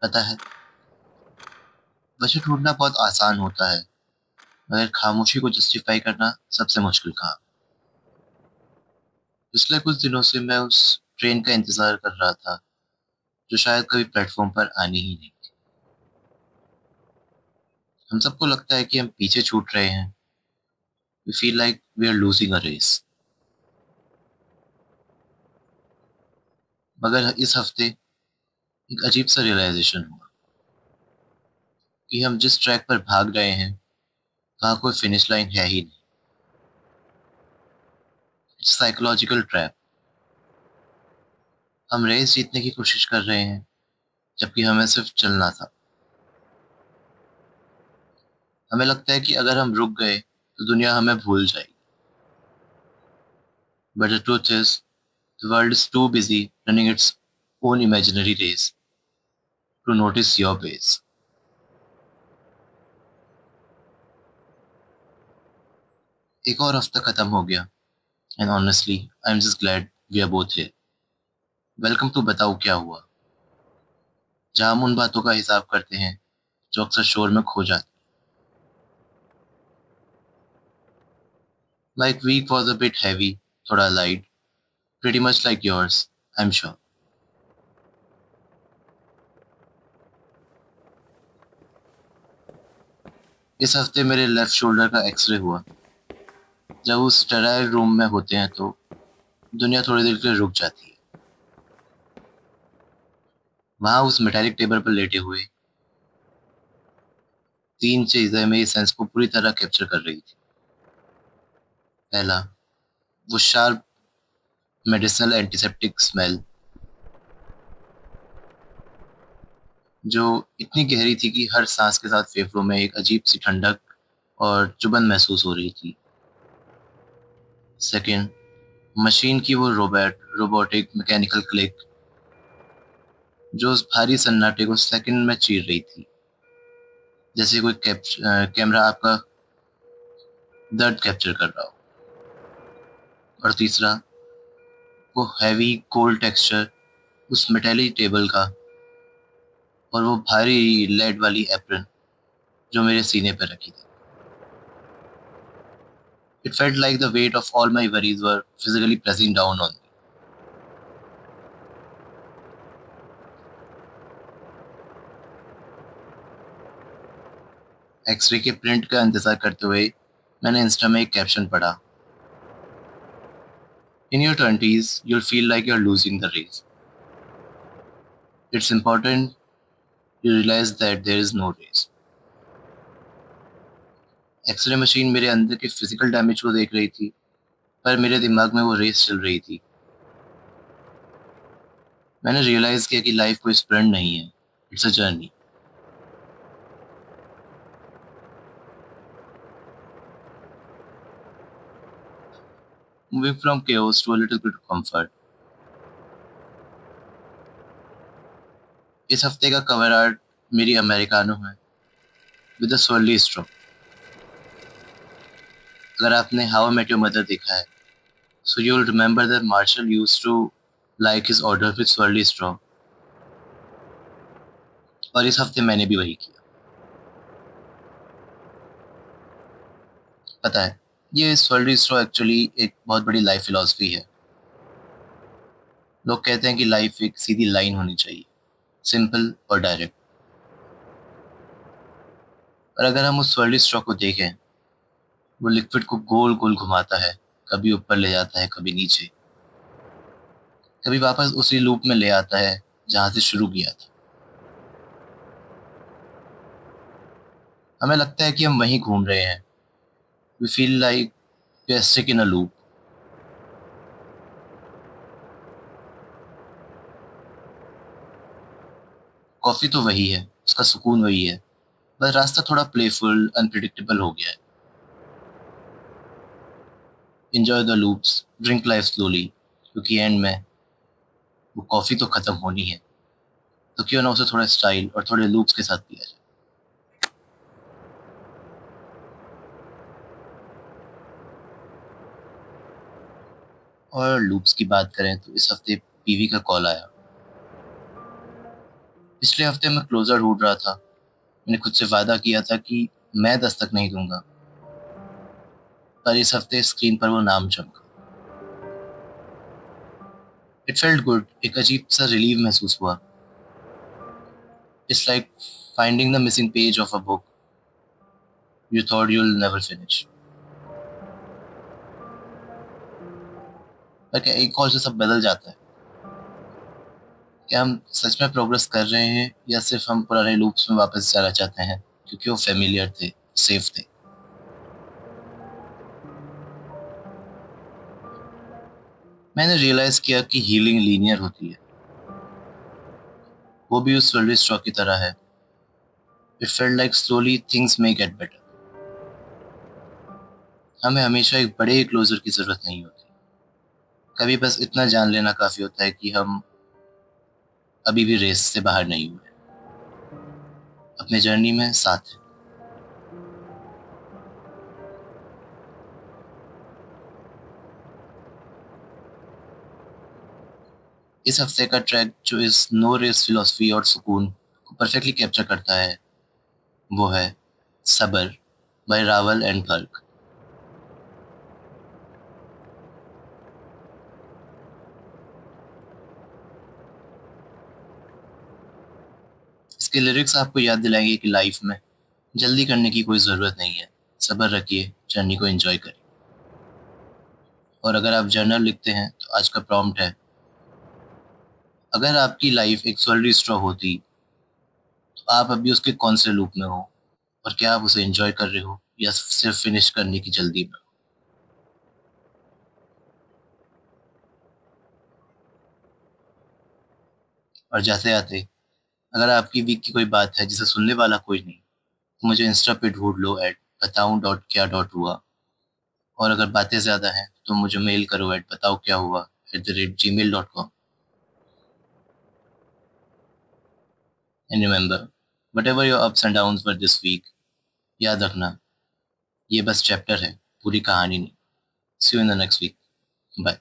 पता है, बजट ढूंढना बहुत आसान होता है, मगर खामोशी को जस्टिफाई करना सबसे मुश्किल काम। पिछले कुछ दिनों से मैं उस ट्रेन का इंतजार कर रहा था, जो शायद कभी प्लेटफॉर्म पर आनी ही नहीं थी। हम सबको लगता है कि हम पीछे छूट रहे हैं। We feel like we are losing a race. मगर इस हफ्ते एक अजीब सा रियलाइजेशन हुआ कि हम जिस ट्रैक पर भाग रहे हैं, वहां कोई फिनिश लाइन है ही नहीं। It's psychological trap. हम रेस जीतने की कोशिश कर रहे हैं, जबकि हमें सिर्फ चलना था। हमें लगता है कि अगर हम रुक गए तो दुनिया हमें भूल जाएगी। But the truth is, the world is too busy running it's own imaginary race to notice your pace. एक और हफ्ता खत्म हो गया, and honestly, I'm just glad we are both here. Welcome to बताओ क्या हुआ, जहां हम उन बातों का हिसाब करते हैं जो अक्सर शोर में खो जाती। Like week was a bit heavy, थोड़ा light, pretty much like yours, I'm sure. इस हफ्ते मेरे लेफ्ट शोल्डर का एक्सरे हुआ। जब उस स्टेराइल रूम में होते हैं तो दुनिया थोड़ी देर के लिए रुक जाती है। वहां उस मेटालिक टेबल पर लेटे हुए तीन चीजें मेरी सेंस को पूरी तरह कैप्चर कर रही थी। पहला, वो शार्प मेडिसिनल एंटीसेप्टिक स्मेल, जो इतनी गहरी थी कि हर सांस के साथ फेफड़ों में एक अजीब सी ठंडक और चुभन महसूस हो रही थी। सेकंड, मशीन की वो रोबोटिक मैकेनिकल क्लिक, जो उस भारी सन्नाटे को सेकंड में चीर रही थी, जैसे कोई कैमरा आपका दर्द कैप्चर कर रहा हो। और तीसरा, वो हैवी कोल्ड टेक्सचर उस मेटेलिक टेबल का, और वो भारी लेड वाली एप्रन जो मेरे सीने पर रखी थी। It felt like the weight of all my worries were physically pressing down on me. X-ray के प्रिंट का इंतजार करते हुए मैंने इंस्टा में एक कैप्शन पढ़ा, in your twenties you'll feel like you are losing the race, it's important you realise that there is no race. X-ray machine मेरे अंदर के फिजिकल डैमेज को देख रही थी, पर मेरे दिमाग में वो रेस चल रही थी। मैंने रियलाइज किया कि लाइफ कोई स्प्रिंट नहीं है, it's a journey. Moving from chaos to a little bit of comfort. इस हफ्ते का कवर आर्ट मेरी अमेरिकानो है, विद अ swirly straw. अगर आपने how I met your mother देखा है, so you'll remember that Marshall used to like his order with swirly straw. और इस हफ्ते मैंने भी वही किया। पता है, ये swirly straw एक्चुअली एक बहुत बड़ी लाइफ फिलॉसफी है। लोग कहते हैं कि लाइफ एक सीधी लाइन होनी चाहिए, सिंपल और डायरेक्ट। और अगर हम उस swirly straw को देखें, वो लिक्विड को गोल गोल घुमाता है, कभी ऊपर ले जाता है, कभी नीचे, कभी वापस उसी लूप में ले आता है जहां से शुरू किया था। हमें लगता है कि हम वहीं घूम रहे हैं। We feel like we are stick in a loop. Coffee तो वही है, उसका सुकून वही है, बस रास्ता थोड़ा प्लेफुल अनप्रिडिक्टेबल हो गया है। Enjoy the loops, drink life slowly, क्योंकि एंड में वो कॉफी तो खत्म होनी है, तो क्यों ना उसे थोड़ा स्टाइल और थोड़े लूप्स के साथ पिया जाए। और लूप्स की बात करें तो इस हफ्ते पीवी का कॉल आया। पिछले हफ्ते मैं क्लोजर ढूंढ रहा था। मैंने खुद से वादा किया था कि मैं दस्तक नहीं दूंगा, पर इस हफ्ते स्क्रीन पर वो नाम चमका। इट फेल्ट गुड, एक अजीब सा रिलीव महसूस हुआ। It's like finding the missing page of a book you thought you'll never finish. पर क्या एक कॉल से सब बदल जाता है? क्या हम सच में प्रोग्रेस कर रहे हैं या सिर्फ हम पुराने लूप्स में वापस जाना चाहते हैं क्योंकि वो फेमिलियर थे, सेफ थे? मैंने रियलाइज किया कि हीलिंग लीनियर होती है, वो भी उस ज्वेलरी स्टोर की तरह है। It felt like slowly things may get better. हमें हमेशा एक बड़े क्लोजर की जरूरत नहीं होती, कभी बस इतना जान लेना काफी होता है कि हम अभी भी रेस से बाहर नहीं हुए, अपने जर्नी में साथ हैं। इस हफ्ते का ट्रैक जो इस नो रेस फिलॉसफी और सुकून को परफेक्टली कैप्चर करता है वो है सबर बाय रावल एंड फर्क। इसके लिरिक्स आपको याद दिलाएंगे कि लाइफ में जल्दी करने की कोई ज़रूरत नहीं है। सब्र रखिए, जर्नी को एंजॉय करिए। और अगर आप जर्नल लिखते हैं तो आज का प्रॉम्प्ट है, अगर आपकी लाइफ एक ज्वेलरी स्टोर होती तो आप अभी उसके कौन से लूप में हो, और क्या आप उसे एंजॉय कर रहे हो या सिर्फ फिनिश करने की जल्दी में? और जाते आते, अगर आपकी वीक की कोई बात है जिसे सुनने वाला कोई नहीं, तो मुझे इंस्टा पे ढूंढ लो एट बताऊं डॉट क्या डॉट हुआ। और अगर बातें ज़्यादा हैं तो मुझे मेल करो एट बताओ क्या हुआ @gmail.com। And remember, whatever your ups and downs were this week, याद रखना ये बस चैप्टर है, पूरी कहानी नहीं। See you in the next week. Bye.